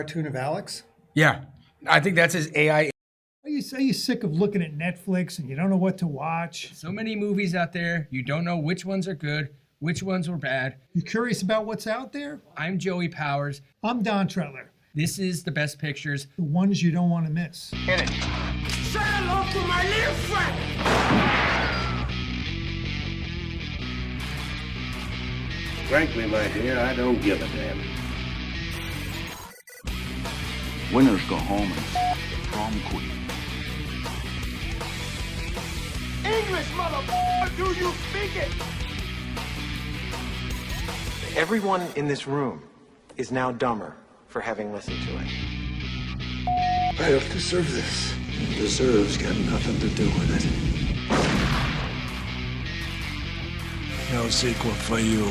Cartoon of Alex? Yeah, I think that's his AI. Are you sick of looking at Netflix and you don't know what to watch? So many movies out there, you don't know which ones are good, which ones were bad. You curious about what's out there? I'm Joey Powers. I'm Don Tretler. This is the best pictures. The ones you don't want to miss. Hit it. Say hello to my little friend. Frankly, my dear, I don't give a damn. Winners go home and prom queen. English, motherfucker, do you speak it? Everyone in this room is now dumber for having listened to it. I don't deserve this. Deserves got nothing to do with it. No sequel for you.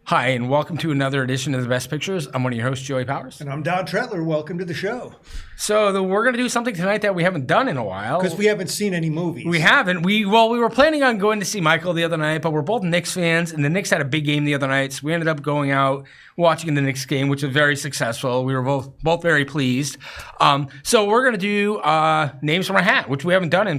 Hi, and welcome to another edition of the Best Pictures. I'm one of your hosts, Joey Powers. And I'm Don Tretler. Welcome to the show. So we're going to do something tonight that we haven't done in a while. Because we haven't seen any movies. We haven't. We were planning on going to see Michael the other night, but we're both Knicks fans, and the Knicks had a big game the other night, so we ended up going out watching the Knicks game, which was very successful. We were both very pleased. So we're going to do names from a hat, which we haven't done we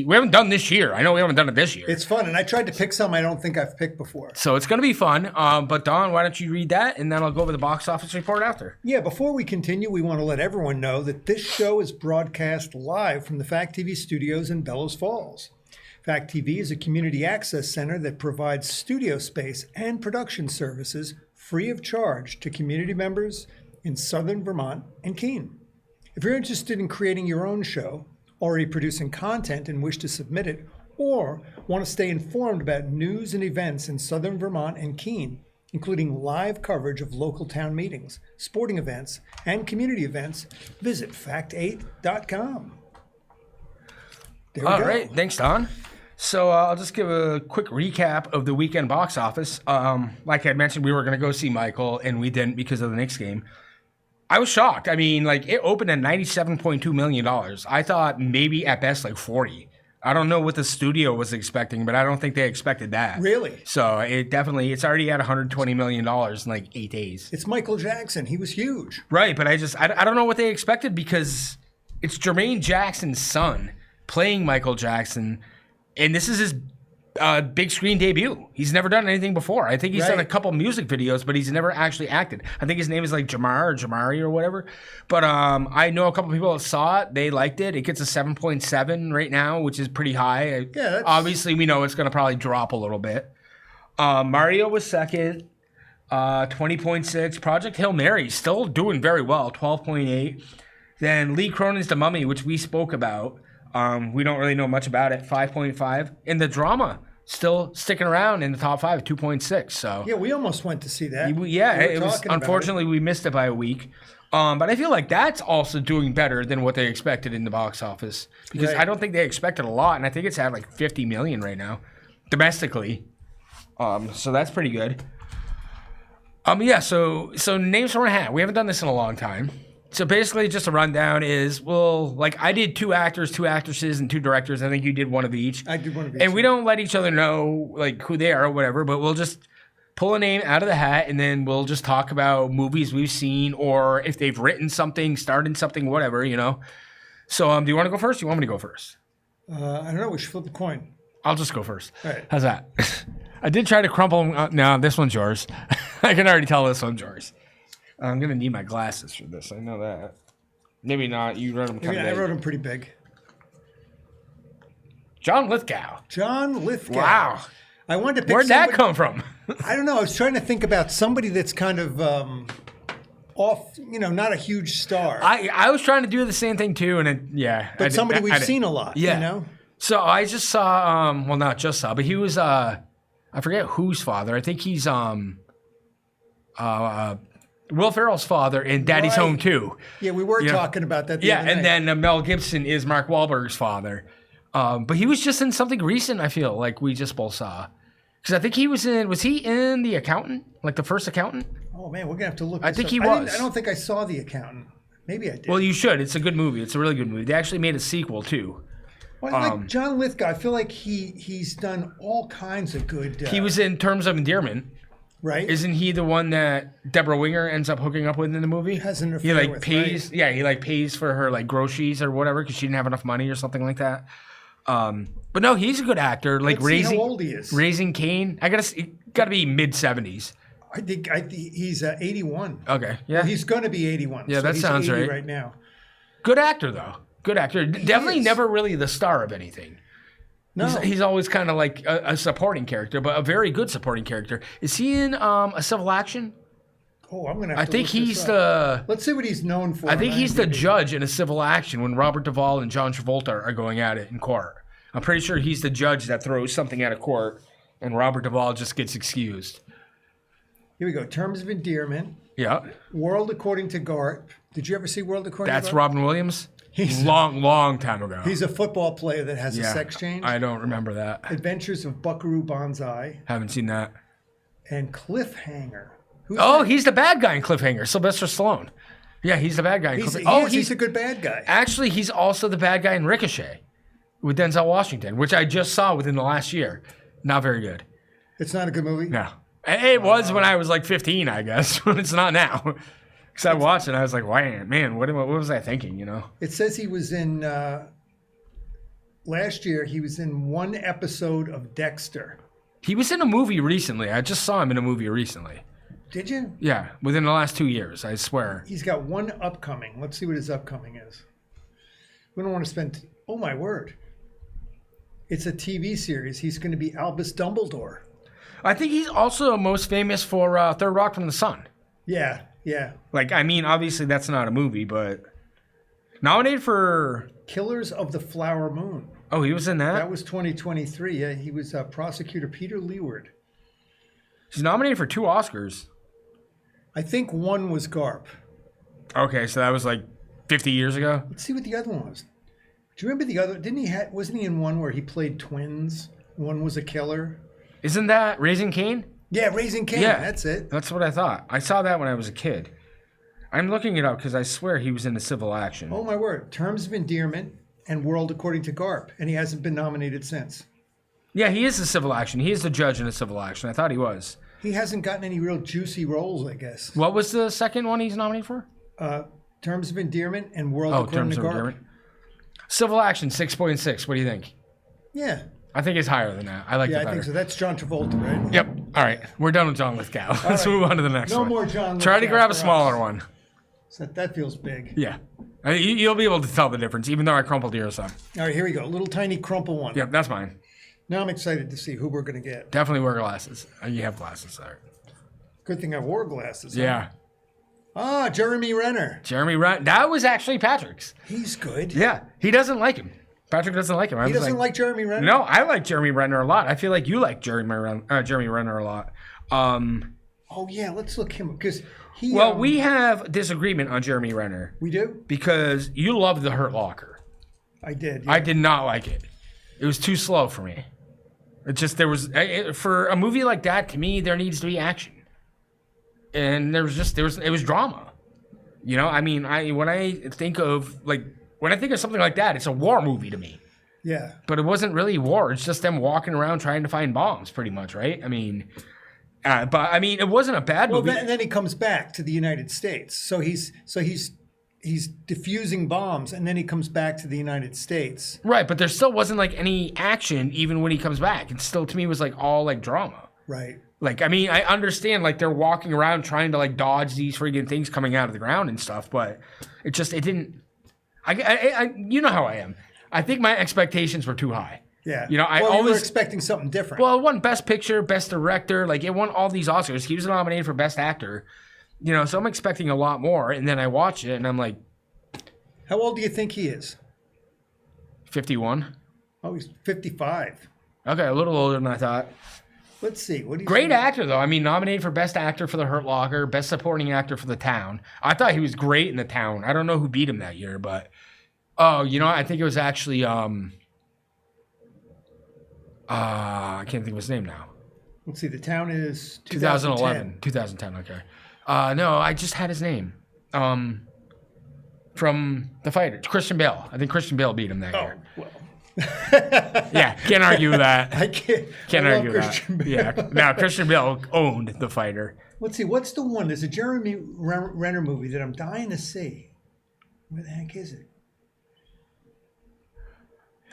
haven't done this year. I know we haven't done it this year. It's fun, and I tried to pick some I don't think I've picked before. So it's going to be fun. But Don, why don't you read that, and then I'll go over the box office report after. Yeah, before we continue, we want to let everyone know that this show is broadcast live from the Fact TV studios in Bellows Falls. Fact TV is a community access center that provides studio space and production services free of charge to community members in Southern Vermont and Keene. If you're interested in creating your own show, already producing content and wish to submit it, or want to stay informed about news and events in Southern Vermont and Keene, including live coverage of local town meetings, sporting events, and community events, visit fact8.com. There we go. All right, thanks, Don. So I'll just give a quick recap of the weekend box office. Like I mentioned, we were going to go see Michael, and we didn't because of the Knicks game. I was shocked. I mean, it opened at $97.2 million. I thought maybe at best 40. I don't know what the studio was expecting, but I don't think they expected that. Really? So it's already at $120 million in 8 days. It's Michael Jackson. He was huge. Right, but I don't know what they expected because it's Jermaine Jackson's son playing Michael Jackson, and this is his big screen debut. He's never done anything before. I think he's done a couple music videos, but he's never actually acted. I think his name is Jamar or Jamari or whatever. But I know a couple people that saw it. They liked it. It gets a 7.7 right now, which is pretty high. Yeah, obviously, we know it's going to probably drop a little bit. Mario was second, 20.6. Project Hail Mary still doing very well, 12.8. Then Lee Cronin's The Mummy, which we spoke about. We don't really know much about it, 5.5. And the drama still sticking around in the top 5, 2.6. So yeah, we almost went to see that. It was unfortunately we missed it by a week. But I feel like that's also doing better than what they expected in the box office because I don't think they expected a lot, and I think it's at 50 million right now domestically. So that's pretty good. So names from a hat. We haven't done this in a long time. So basically, just a rundown is, I did 2 actors, 2 actresses, and 2 directors. I think you did one of each. I did one of each. And we don't let each other know, who they are or whatever, but we'll just pull a name out of the hat, and then we'll just talk about movies we've seen, or if they've written something, started something, whatever, So do you want to go first? Or you want me to go first? I don't know. We should flip the coin. I'll just go first. All right. How's that? I did try to crumple them. No, this one's yours. I can already tell this one's yours. I'm going to need my glasses for this. I know that. Maybe not. You wrote them kind of big. I wrote them pretty big. John Lithgow. John Lithgow. Wow. I wanted to pick Where'd that come from? I don't know. I was trying to think about somebody that's kind of off, not a huge star. I was trying to do the same thing too, and But somebody we've seen a lot, So I just saw, not just saw, but he was, I forget whose father. I think he's, Will Ferrell's father in Daddy's Home 2. Yeah, we were talking about that the other night. And then Mel Gibson is Mark Wahlberg's father. But he was just in something recent, I feel, we just both saw. Because I think was he in The Accountant? The first Accountant? Oh, man, we're going to have to look I think he was. I don't think I saw The Accountant. Maybe I did. Well, you should. It's a good movie. It's a really good movie. They actually made a sequel, too. Well, like John Lithgow, I feel like he's done all kinds of good. He was in Terms of Endearment. Right. Isn't he the one that Deborah Winger ends up hooking up with in the movie? Has an He affair like with, pays, right? yeah, he like pays for her like groceries or whatever because she didn't have enough money or something like that. But no, he's a good actor. Like Let's see how old he is. Raising Cain. Gotta be mid-70s. I think he's 81. Okay, yeah, Well, he's going to be 81. Yeah, so that he's sounds 80 right. right now. good actor though. Good actor. Definitely is. never really the star of anything. No. He's always kind of like a supporting character, but a very good supporting character. Is he in a Civil Action? Oh, I'm gonna. I think he's the. Let's see what he's known for. I think on he's the IMDb. judge in a Civil Action when Robert Duvall and John Travolta are going at it in court. I'm pretty sure he's the judge that throws something out of court, and Robert Duvall just gets excused. Here we go. Terms of Endearment. Yeah, World According to Garp. Did you ever see World According that's to Garp? Robin Williams. He's- long time ago. He's a football player that has a sex change. I don't remember that. Adventures of Buckaroo Banzai Haven't seen that. and Cliffhanger. Who's Oh, that? he's the bad guy in Cliffhanger, Sylvester Stallone. Yeah, he's the bad guy in He's, Cliffhanger. he's a good bad guy. Actually, he's also the bad guy in Ricochet with Denzel Washington, which I just saw within the last year. Not very good. It's not a good movie. No. It was when I was like 15, I guess, but it's not now. Because I watched it and I was like, wow, man, what was I thinking, you know? It says he was in, last year, he was in one episode of Dexter. He was in a movie recently. I just saw him in a movie recently. Did you? Yeah, within the last 2 years, I swear. He's got one upcoming. Let's see what his upcoming is. We don't want to spend, oh my word. It's a TV series. He's going to be Albus Dumbledore. I think he's also most famous for Third Rock from the Sun. Yeah, yeah. Like, I mean, obviously that's not a movie, but nominated for. Killers of the Flower Moon. Oh, he was in that? That was 2023. Yeah, he was prosecutor Peter Leeward. He's nominated for 2 Oscars. I think one was Garp. Okay, so that was like 50 years ago? Let's see what the other one was. Do you remember the other? Wasn't he in one where he played twins? One was a killer. Isn't that Raising Cain? Yeah, Raising Cain. Yeah. That's it. That's what I thought. I saw that when I was a kid. I'm looking it up because I swear he was in a Civil Action. Oh my word! Terms of Endearment and World According to Garp, and he hasn't been nominated since. Yeah, he is a Civil Action. He is the judge in a Civil Action. I thought he was. He hasn't gotten any real juicy roles, I guess. What was the second one he's nominated for? Terms of Endearment and World According Terms to of Garp. Endearment. Civil Action 6.6. What do you think? Yeah, I think it's higher than that. I like it yeah, better. I think so. That's John Travolta, right? Yep. All right. We're done with John Lithgow. Let's move on to the next No one. more John Try to Lithgow grab a for smaller us. one. So that feels big. Yeah. You'll be able to tell the difference, even though I crumpled yours some. All right, here we go. Little tiny crumple one. Yep, that's mine. Now I'm excited to see who we're going to get. Definitely wear glasses. You have glasses there. Good thing I wore glasses. huh? Yeah. Ah, Jeremy Renner. Jeremy Renner. That was actually Patrick's. He's good. Yeah. He doesn't like him. Patrick doesn't like him. I He was doesn't like Jeremy Renner? No, I like Jeremy Renner a lot. I feel like you like Jeremy Renner a lot. Oh, yeah, let's look him because he. Well, we have disagreement on Jeremy Renner We do? because you love The Hurt Locker. I did. I did not like it. It was too slow for me. It just for a movie like that, to me, there needs to be action, and it was drama. You know, I mean, when I think of something like that, it's a war movie to me. Yeah. But it wasn't really war. It's just them walking around trying to find bombs, pretty much, right? I mean, it wasn't a bad Well, movie. then he comes back to the United States. So he's diffusing bombs, and then he comes back to the United States. Right, but there still wasn't like any action even when he comes back. It still to me was like all like drama. Right. Like, I mean, I understand like they're walking around trying to like dodge these freaking things coming out of the ground and stuff, but it didn't. I you know how I am. I think my expectations were too high. Yeah. You know, I you were always expecting something different. Well, it won Best Picture, Best Director. Like, it won all these Oscars. He was nominated for Best Actor. You know, so I'm expecting a lot more. And then I watch it, and I'm like, How old do you think he is? 51. Oh, he's 55. Okay, a little older than I thought. Let's see. What do you Great think? actor, though. I mean, nominated for Best Actor for The Hurt Locker, Best Supporting Actor for The Town. I thought he was great in The Town. I don't know who beat him that year, but... Oh, you know, I think it was actually... I can't think of his name now. Let's see. The Town is 2011. 2010, okay. No, I just had his name. From The Fighter. Christian Bale. I think Christian Bale beat him that Oh, year. well. Yeah, can't argue with that. I can't Can't I love argue with Christian that. Bale. Yeah, now Christian Bale owned the fighter. Let's see, what's the one? There's a Jeremy Renner movie that I'm dying to see. Where the heck is it?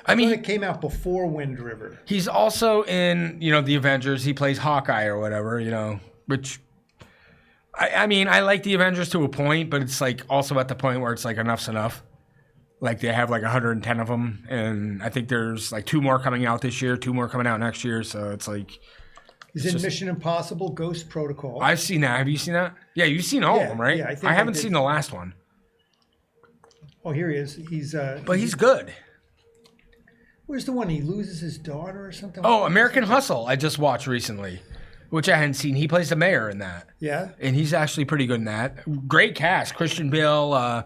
I mean, It came out before Wind River. he's also in, the Avengers. He plays Hawkeye or whatever, which, I mean, I like the Avengers to a point, but it's like also at the point where it's like enough's enough. Like they have like 110 of them, and I think there's like 2 more coming out this year, 2 more coming out next year. So it's like He's in Mission Impossible, Ghost Protocol. I've seen that. Have you seen that? Yeah, you've seen all of them, right? yeah, I think I haven't I did. seen the last one, Oh, here he is. but he's good. Where's the one? He loses his daughter or something? Oh, American Hustle. I just watched recently, which I hadn't seen. He plays the mayor in that. Yeah. And he's actually pretty good in that. Great cast: Christian Bale,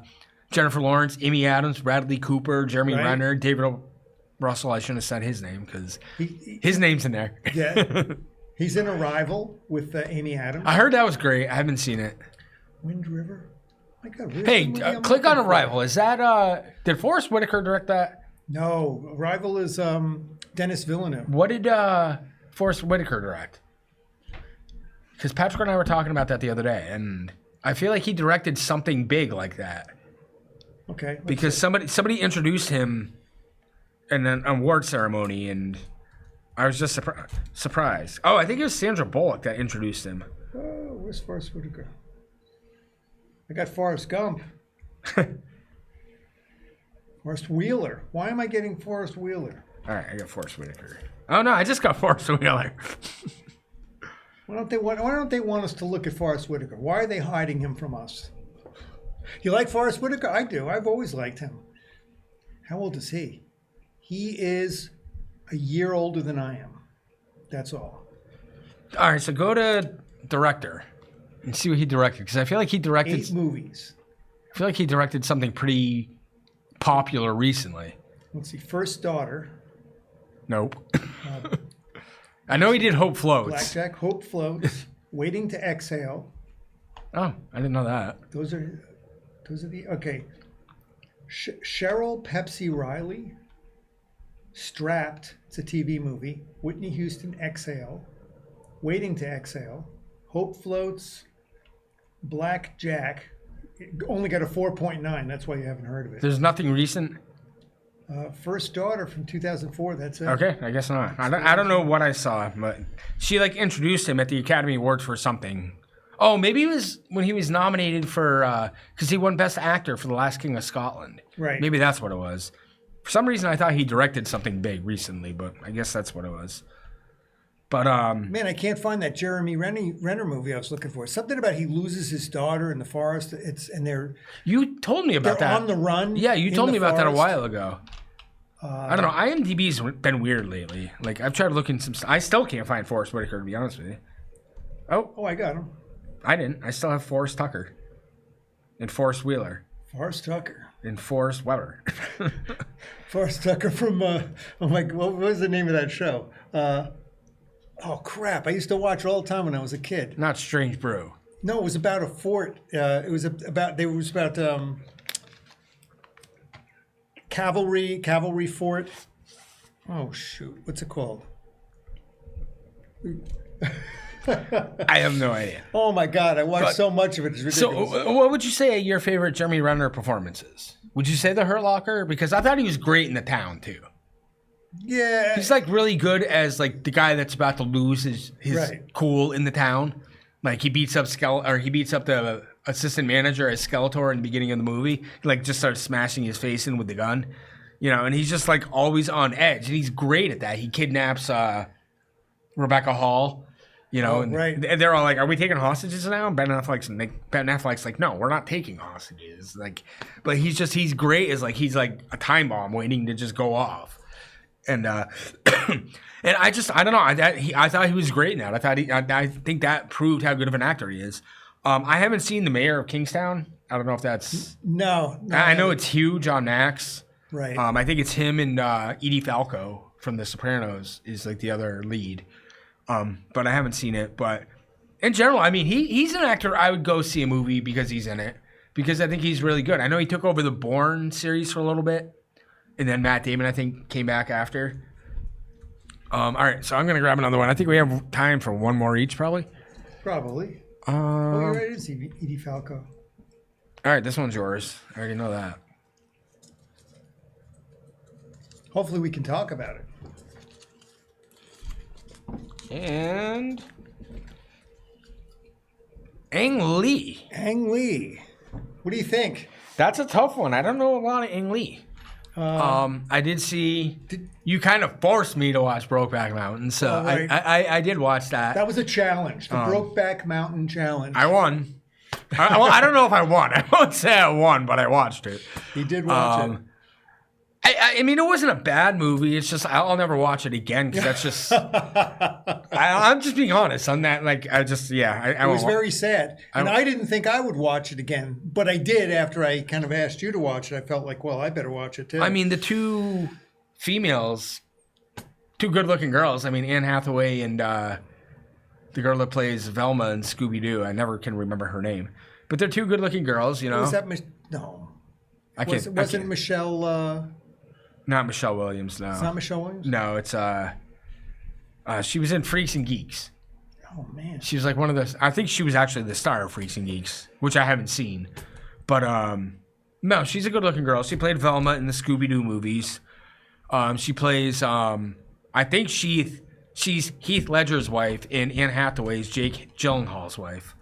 Jennifer Lawrence, Amy Adams, Bradley Cooper, Jeremy Right. Renner, David Russell. I shouldn't have said his name because his name's in there. Yeah. He's in Arrival with Amy Adams. I heard that was great. I haven't seen it. Wind River. My God. where's Hey, the movie I'm click on looking for? Arrival. Is that did Forrest Whitaker direct that? No, Arrival is Dennis Villeneuve. What did Forrest Whitaker direct? Because Patrick and I were talking about that the other day, and I feel like he directed something big like that. Okay. Because somebody introduced him in an award ceremony, and I was just surprised. Oh, I think it was Sandra Bullock that introduced him. Oh, where's Forrest Whitaker? I got Forrest Gump. Forrest Wheeler. Why am I getting Forrest Wheeler? All right, I got Forrest Whitaker. Oh no, I just got Forrest Wheeler. Why don't they want us to look at Forrest Whitaker? Why are they hiding him from us? You like Forrest Whitaker? I do. I've always liked him. How old is he? He is a year older than I am. That's all. All right, so go to director and see what he directed, because I feel like he directed. 8 movies. I feel like he directed something pretty popular recently. Let's see. First Daughter. Nope. I know he did Hope Floats. Blackjack. Hope Floats. Waiting to Exhale. Oh, I didn't know that. Those are the okay. Cheryl Pepsi Riley. Strapped. It's a TV movie. Whitney Houston. Exhale. Waiting to Exhale. Hope Floats. Blackjack. It only got a 4.9. That's why you haven't heard of it. There's nothing recent. First Daughter from 2004. That's it. Okay, I guess not. I don't know what I saw, but she like introduced him at the Academy Awards for something. Oh, maybe it was when he was nominated for because he won Best Actor for The Last King of Scotland. Right. Maybe that's what it was. For some reason, I thought he directed something big recently, but I guess that's what it was. But Man, I can't find that Jeremy Renner movie I was looking for. Something about he loses his daughter in the forest. you told me about they're that. on the run. Yeah, you in told the me about that a forest. while ago. I don't know. IMDb's been weird lately. Like I've tried looking some. I still can't find Forrest Whitaker, to be honest with you. Oh, I got him. I didn't. I still have Forrest Tucker and Forrest Wheeler Forrest Tucker. and Forrest Weber. Forrest Tucker from what was the name of that show? Oh crap! I used to watch it all the time when I was a kid. Not Strange Brew. No, it was about a fort. It was about cavalry fort. Oh shoot! What's it called? I have no idea. Oh my god! I watched so much of it. It's ridiculous. So, what would you say your favorite Jeremy Renner performance is? Would you say The Hurt Locker? Because I thought he was great in The Town too. yeah, He's like really good as like the guy that's about to lose his Right. cool in The Town. Like he beats up the assistant manager as Skeletor in the beginning of the movie. He like just starts smashing his face in with the gun, and he's just like always on edge, and he's great at that. He kidnaps Rebecca Hall, and right. they're all like, "Are we taking hostages now?" And Ben Affleck's like, "No, we're not taking hostages." Like, but he's great as like he's like a time bomb waiting to just go off, and and I don't know. I thought he was great in that. I think that proved how good of an actor he is. I haven't seen The Mayor of Kingstown. I don't know if that's. no. I know it's huge on Max. Right. I think it's him and Edie Falco from The Sopranos is like the other lead. But I haven't seen it. But in general, I mean, he's an actor I would go see a movie because he's in it. Because I think he's really good. I know he took over the Bourne series for a little bit. And then Matt Damon, I think, came back after. All right, so I'm going to grab another one. I think we have time for one more each, probably. Probably. Oh, you're right. It is Edie Falco. All right, this one's yours. I already know that. Hopefully we can talk about it. And Ang Lee. Ang Lee. What do you think? That's a tough one. I don't know a lot of Ang Lee. I did see. You kind of forced me to watch Brokeback Mountain, so right. I did watch that. That was a challenge. The Brokeback Mountain challenge. I won. I don't know if I won. I won't say I won, but I watched it. He did watch it. I mean, it wasn't a bad movie. It's just I'll never watch it again because that's just. I'm just being honest on that. Like I just I it was very sad, and I didn't think I would watch it again, but I did after I kind of asked you to watch it. I felt like, well, I better watch it too. I mean, the two females, two good-looking girls. I mean, Anne Hathaway and the girl that plays Velma in Scooby-Doo. I never can remember her name, but they're two good-looking girls. You know, was that no? Wasn't Michelle? Not Michelle Williams, no. It's not Michelle Williams? No, it's she was in Freaks and Geeks. Oh man. She was like one of the I think she was actually the star of Freaks and Geeks, which I haven't seen. But no, she's a good looking girl. She played Velma in the Scooby-Doo movies. She plays I think she's Heath Ledger's wife and Anne Hathaway's Jake Gyllenhaal's wife.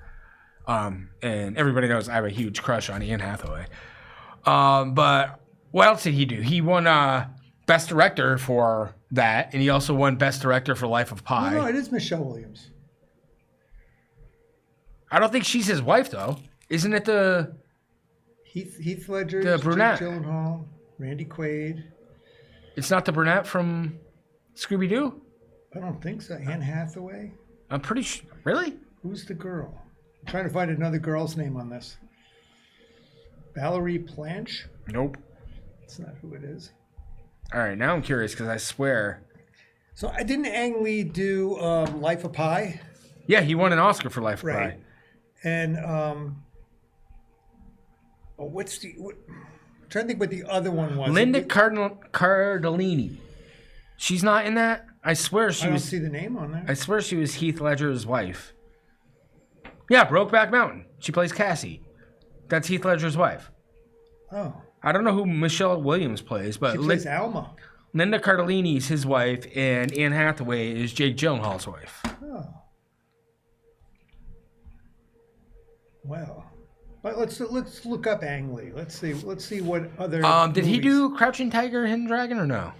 And everybody knows I have a huge crush on Anne Hathaway. But what else did he do? He won Best Director for that, and he also won Best Director for Life of Pi. No, it is Michelle Williams. I don't think she's his wife, though. Isn't it the Heath Ledger, the brunette, Jake Gyllenhaal, Randy Quaid? It's not the brunette from Scooby-Doo? I don't think so. Anne Hathaway? I'm pretty sure. Really? Who's the girl? I'm trying to find another girl's name on this. Valerie Planche? Nope. That's not who it is. All right, now I'm curious because I swear. So I didn't Ang Lee do Life of Pi? Yeah, he won an Oscar for Life of Right. Pi. And I'm trying to think what the other one was. Linda Cardellini. She's not in that? I swear she I don't was. see the name on there. I swear she was Heath Ledger's wife. Yeah, Brokeback Mountain. She plays Cassie. That's Heath Ledger's wife. Oh. I don't know who Michelle Williams plays, but She plays Alma. Linda Cardellini is his wife, and Anne Hathaway is Jake Gyllenhaal's wife. Oh. Well, let's look up Ang Lee. Let's see what other. Did he movies. do Crouching Tiger, Hidden Dragon, or no?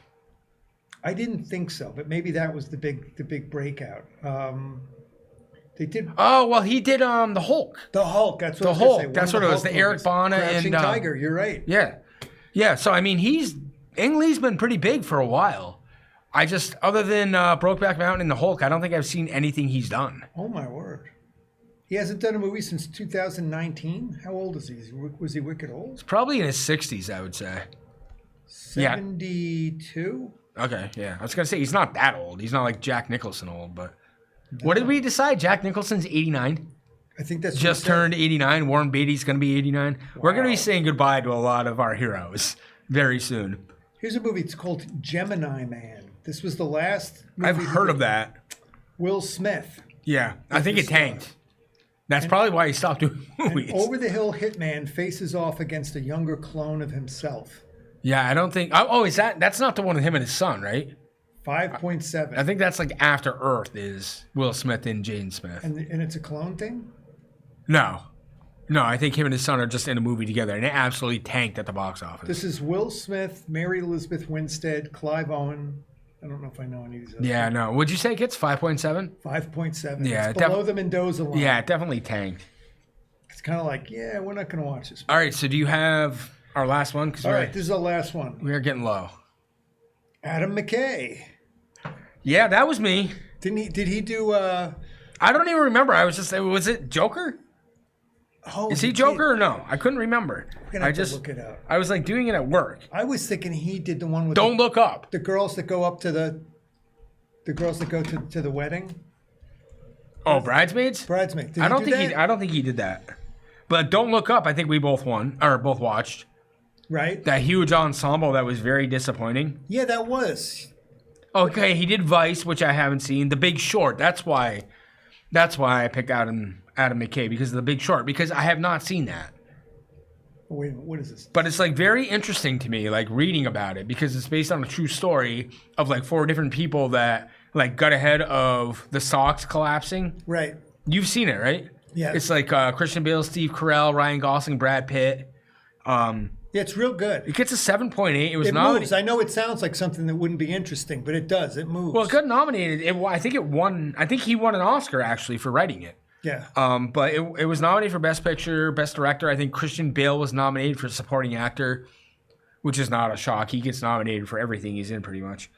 I didn't think so, but maybe that was the big breakout. They did. Oh well, he did the Hulk. The Hulk. That's what The I was gonna Hulk. say. One That's of what it was. Hulk The Eric movies. Bana Crouching and Tiger. You're right. Yeah. So I mean, Ang Lee's been pretty big for a while. I just, other than Brokeback Mountain and the Hulk, I don't think I've seen anything he's done. Oh my word. He hasn't done a movie since 2019. How old is he? Was he wicked old? It's probably in his 60s, I would say. 72. Okay, yeah. I was gonna say he's not that old. He's not like Jack Nicholson old, but what did we decide? Jack Nicholson's 89. I think that's Just turned 89. Warren Beatty's gonna be 89. Wow. We're gonna be saying goodbye to a lot of our heroes very soon. Here's a movie. It's called Gemini Man. This was the last movie. I've heard of that. Will Smith. Yeah, I think it tanked. That's probably why he stopped doing movies. Over the Hill hitman faces off against a younger clone of himself. Yeah, I don't think. Oh, is that's not the one with him and his son, right? 5.7. I think that's like After Earth is Will Smith and Jaden Smith. And it's a clone thing? No, I think him and his son are just in a movie together, and it absolutely tanked at the box office. This is Will Smith, Mary Elizabeth Winstead, Clive Owen. I don't know if I know any of these. Yeah, no. Would you say it gets 5.7? 5.7. Yeah, it's below the Mendoza line. Yeah, it definitely tanked. It's kind of like, we're not going to watch this. All right, so do you have our last one? All right, this is the last one. We are getting low. Adam McKay. Yeah, that was me. Did he do? I don't even remember. I was just. Was it Joker? Oh, is he Joker or no? I couldn't remember. We're gonna have to look it up. I was like doing it at work. I was thinking he did the one with. Don't look up. The girls that go up to the girls that go to the wedding. Oh, Bridesmaids. Bridesmaids. I don't think he did that. But Don't Look Up. I think we both won or both watched. Right? That huge ensemble that was very disappointing. Yeah, that was. Okay, he did Vice, which I haven't seen. The Big Short. That's why I picked Adam McKay, because of The Big Short, because I have not seen that. Oh, wait a minute, what is this? But it's like very interesting to me, like reading about it, because it's based on a true story of like 4 different people that like got ahead of the Sox collapsing. Right. You've seen it, right? Yeah. It's like Christian Bale, Steve Carell, Ryan Gosling, Brad Pitt. Yeah, it's real good. It gets a 7.8. It was It nominated. moves. I know it sounds like something that wouldn't be interesting, but it does. It moves. Well, it got nominated. I think it won. I think he won an Oscar actually for writing it. Yeah. But it was nominated for Best Picture, Best Director. I think Christian Bale was nominated for Supporting Actor, which is not a shock. He gets nominated for everything he's in pretty much.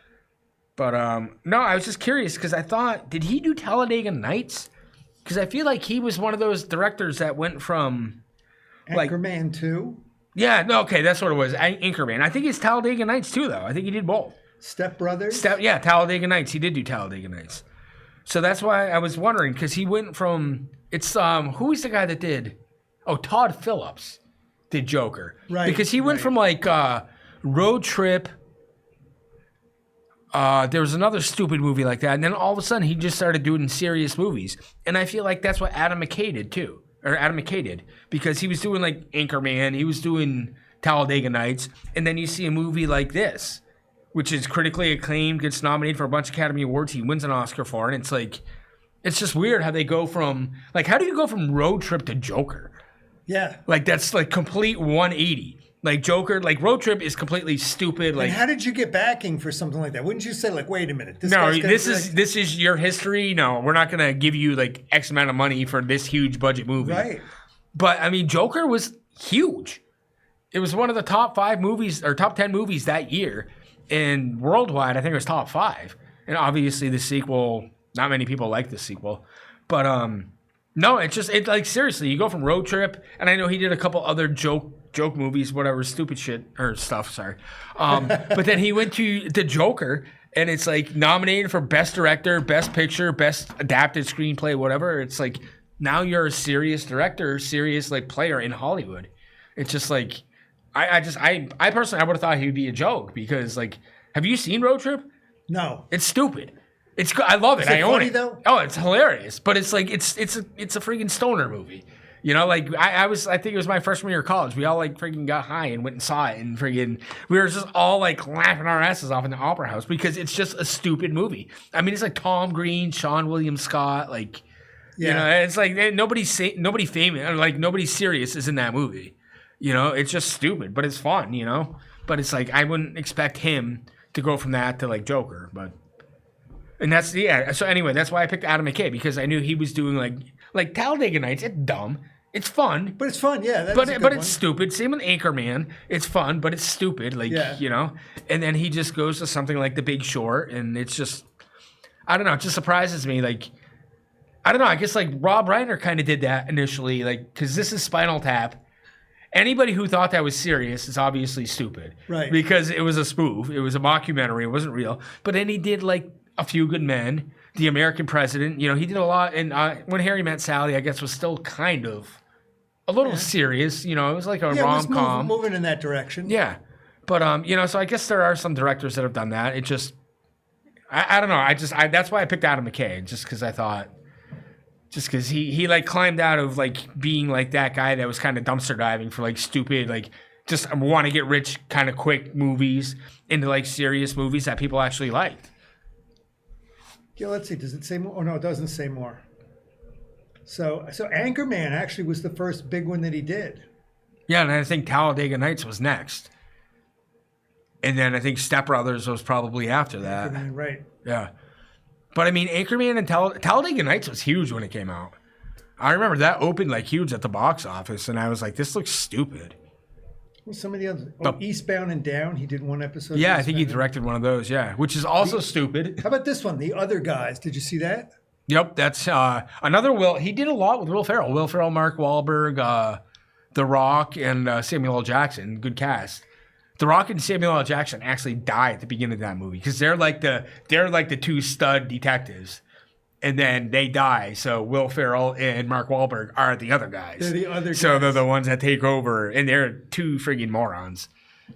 But no, I was just curious because I thought, did he do Talladega Nights? Because I feel like he was one of those directors that went from like Anchorman 2. Yeah, no, okay, that's what it was. Anchorman. I think it's Talladega Nights too, though. I think he did both. Step Brothers. Yeah, Talladega Nights. He did do Talladega Nights. So that's why I was wondering, because he went from who is the guy that did? Oh, Todd Phillips did Joker. Right. Because he went from like Road Trip. There was another stupid movie like that, and then all of a sudden he just started doing serious movies. And I feel like that's what Adam McKay did too. Or Adam McKay did, because he was doing like Anchorman, he was doing Talladega Nights, and then you see a movie like this, which is critically acclaimed, gets nominated for a bunch of Academy Awards, he wins an Oscar for it, and it's like, it's just weird how they go from, like, how do you go from Road Trip to Joker? Yeah. Like, that's like complete 180. Like Joker, like Road Trip is completely stupid. Like, And how did you get backing for something like that? Wouldn't you say, like, wait a minute, no, guy's gonna this be is like- this is your history. No, we're not gonna give you like X amount of money for this huge budget movie. Right. But I mean, Joker was huge. It was one of the top 5 movies or top 10 movies that year, and worldwide, I think it was top 5. And obviously, the sequel, not many people like the sequel, but no, it's like seriously, you go from Road Trip, and I know he did a couple other joke movies, whatever, stupid shit or stuff. Sorry, but then he went to the Joker, and it's like nominated for Best Director, Best Picture, Best Adapted Screenplay, whatever. It's like now you're a serious director, serious like player in Hollywood. It's just like I personally I would have thought he would be a joke, because like, have you seen Road Trip? No. It's stupid. I love it. Is it I own funny, it. though? Oh, it's hilarious. But it's like it's a freaking stoner movie. You know, like I think it was my freshman year of college. We all like freaking got high and went and saw it, and freaking we were just all like laughing our asses off in the opera house, because it's just a stupid movie. I mean, it's like Tom Green, Sean William Scott, like you know, it's like nobody famous or like nobody serious is in that movie. You know, it's just stupid, but it's fun. You know, but it's like I wouldn't expect him to go from that to like Joker, but. And that's so anyway, that's why I picked Adam McKay, because I knew he was doing like Talladega Nights. It's dumb, it's fun, But it's fun, yeah. That's but a good but one. it's stupid. Same with Anchorman. It's fun, but it's stupid. Like you know. And then he just goes to something like The Big Short, and it's just, I don't know. It just surprises me. Like, I don't know. I guess like Rob Reiner kind of did that initially, like, because this is Spinal Tap. Anybody who thought that was serious is obviously stupid, Right? Because it was a spoof. It was a mockumentary. It wasn't real. But then he did like A Few Good Men, The American President. You know, he did a lot. And When Harry Met Sally, I guess, was still kind of a little serious. You know, it was like a Yeah, it was rom-com. moving in that direction. Yeah. But, you know, so I guess there are some directors that have done that. It just, I don't know. That's why I picked Adam McKay, just because I thought, just because he like climbed out of like being like that guy that was kind of dumpster diving for like stupid, like just want to get rich kind of quick movies into like serious movies that people actually liked. Yeah, let's see. Does it say more? Oh, no, it doesn't say more. So Anchorman actually was the first big one that he did. Yeah, and I think Talladega Nights was next. And then I think Step Brothers was probably after that. Anchorman, right. Yeah. But I mean, Anchorman and Talladega Nights was huge when it came out. I remember that opened like huge at the box office, and I was like, this looks stupid. Well, some of the others. Oh, Eastbound and Down. He did one episode. Yeah, of I think he Eastbound. directed one of those, yeah, which is also stupid. How about this one? The Other Guys. Did you see that? Yep, that's another Will. He did a lot with Will Ferrell. Will Ferrell, Mark Wahlberg, The Rock, and Samuel L. Jackson. Good cast. The Rock and Samuel L. Jackson actually die at the beginning of that movie because they're like the two stud detectives, and then they die. So Will Ferrell and Mark Wahlberg are the other guys. They're the other guys. So they're the ones that take over, and they're two friggin' morons.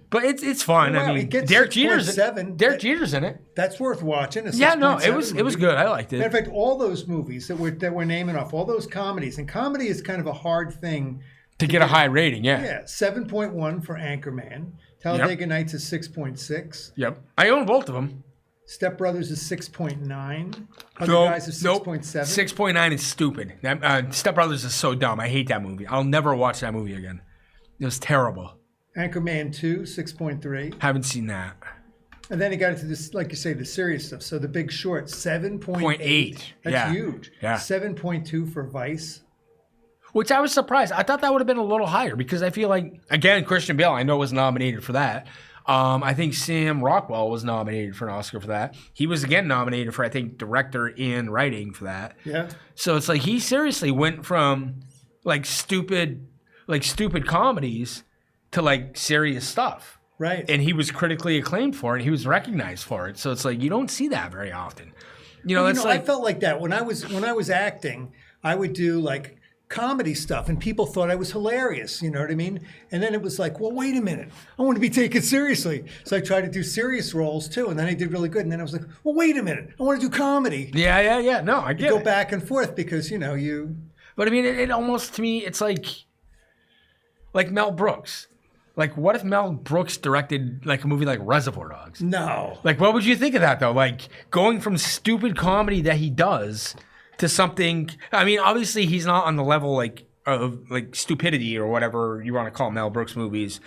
But it's fun. Wow, I mean, it gets Derek Jeter's 6.7. Derek Jeter's in it. That's worth watching. Yeah, no, it was good. I liked it. Matter of fact, all those movies that we're naming off, all those comedies, and comedy is kind of a hard thing to get a high rating. Yeah, 7.1 for Anchorman. Talladega Nights is 6.6. Yep, I own both of them. Step Brothers is 6.9. Other Guys is 6.7. 6.9 is stupid. Step Brothers is so dumb. I hate that movie. I'll never watch that movie again. It was terrible. Anchorman 2, 6.3. Haven't seen that. And then he got into this, like you say, the serious stuff. So The Big Short, 7.8. 0.8. That's huge. Yeah. 7.2 for Vice. Which I was surprised. I thought that would have been a little higher because I feel like, again, Christian Bale, I know was nominated for that. I think Sam Rockwell was nominated for an Oscar for that. He was again nominated for, I think, director and writing for that. Yeah. So it's like he seriously went from like stupid comedies to like serious stuff. Right. And he was critically acclaimed for it. He was recognized for it. So it's like you don't see that very often. I felt like that when I was acting. I would do like comedy stuff, and people thought I was hilarious. You know what I mean? And then it was like, well, wait a minute, I want to be taken seriously. So I tried to do serious roles too, and then I did really good. And then I was like, well, wait a minute, I want to do comedy. Yeah. No, I get Go it. back and forth because you. But I mean, it almost to me, it's like Mel Brooks. Like, what if Mel Brooks directed like a movie like Reservoir Dogs? No. Like, what would you think of that though? Like going from stupid comedy that he does to something. I mean, obviously he's not on the level like of like stupidity or whatever you want to call Mel Brooks movies.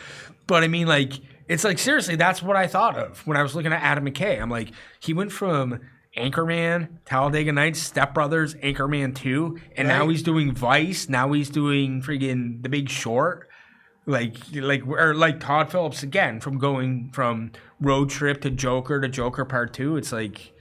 But I mean, like, it's like seriously, that's what I thought of when I was looking at Adam McKay. I'm like, he went from Anchorman, Talladega Nights, Step Brothers, Anchorman 2, and now he's doing Vice. Now he's doing freaking The Big Short. Like Todd Phillips again, from going from Road Trip to Joker Part 2. It's like,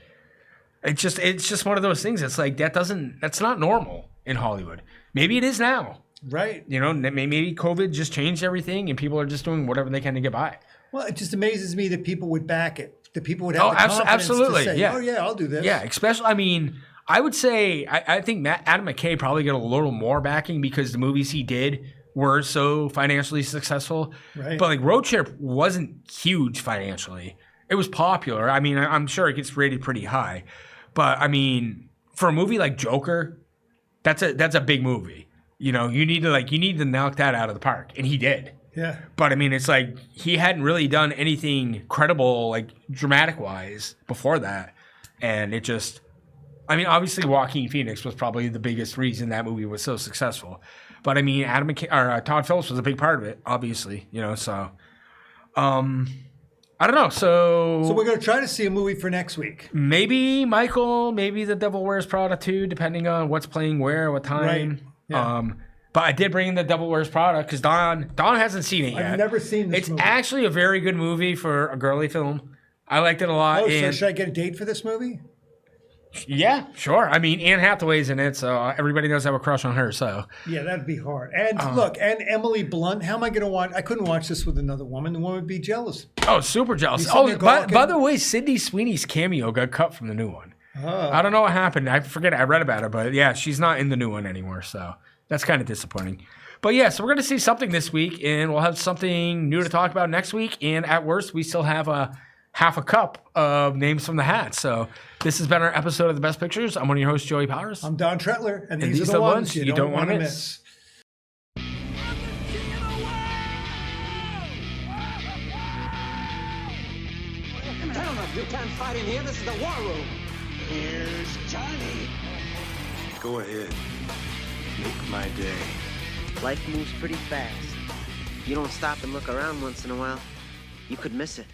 it's just one of those things. It's like that's not normal in Hollywood. Maybe it is now. Right. Maybe COVID just changed everything and people are just doing whatever they can to get by. Well, it just amazes me that people would back it. That people would have the confidence absolutely. to say, Yeah. oh yeah, I'll do this. Yeah, especially, I mean, I would say, I think Adam McKay probably got a little more backing because the movies he did were so financially successful. Right. But like Road Trip wasn't huge financially. It was popular. I mean, I'm sure it gets rated pretty high. But I mean, for a movie like Joker, that's a big movie. You need to knock that out of the park, and he did. Yeah. But I mean, it's like he hadn't really done anything credible, like dramatic wise, before that, and it just. I mean, obviously, Joaquin Phoenix was probably the biggest reason that movie was so successful. But I mean, Todd Phillips was a big part of it, obviously. So, I don't know. So we're going to try to see a movie for next week. Maybe Michael, maybe The Devil Wears Prada 2, depending on what's playing where, what time. Right. Yeah. But I did bring in The Devil Wears Prada because Don hasn't seen it yet. I've never seen this movie. It's actually a very good movie for a girly film. I liked it a lot. Oh, so should I get a date for this movie? Yeah, sure. I mean, Anne Hathaway's in it, so everybody does have a crush on her. So yeah, that'd be hard. And look, and Emily Blunt. How am I going to watch? I couldn't watch this with another woman. The woman would be jealous. Oh, super jealous. Oh, by the way, Sydney Sweeney's cameo got cut from the new one. Oh. I don't know what happened. I forget. I read about it, but yeah, she's not in the new one anymore. So that's kind of disappointing. But yeah, so we're going to see something this week, and we'll have something new to talk about next week. And at worst, we still have half a cup of names from the hat. So this has been our episode of The Best Pictures. I'm one of your hosts, Joey Powers. I'm Don Tretler, and these are the ones you don't want to miss. Gentlemen, you can't fight in here. This is the war room. Here's Johnny. Go ahead. Make my day. Life moves pretty fast. You don't stop and look around once in a while, you could miss it.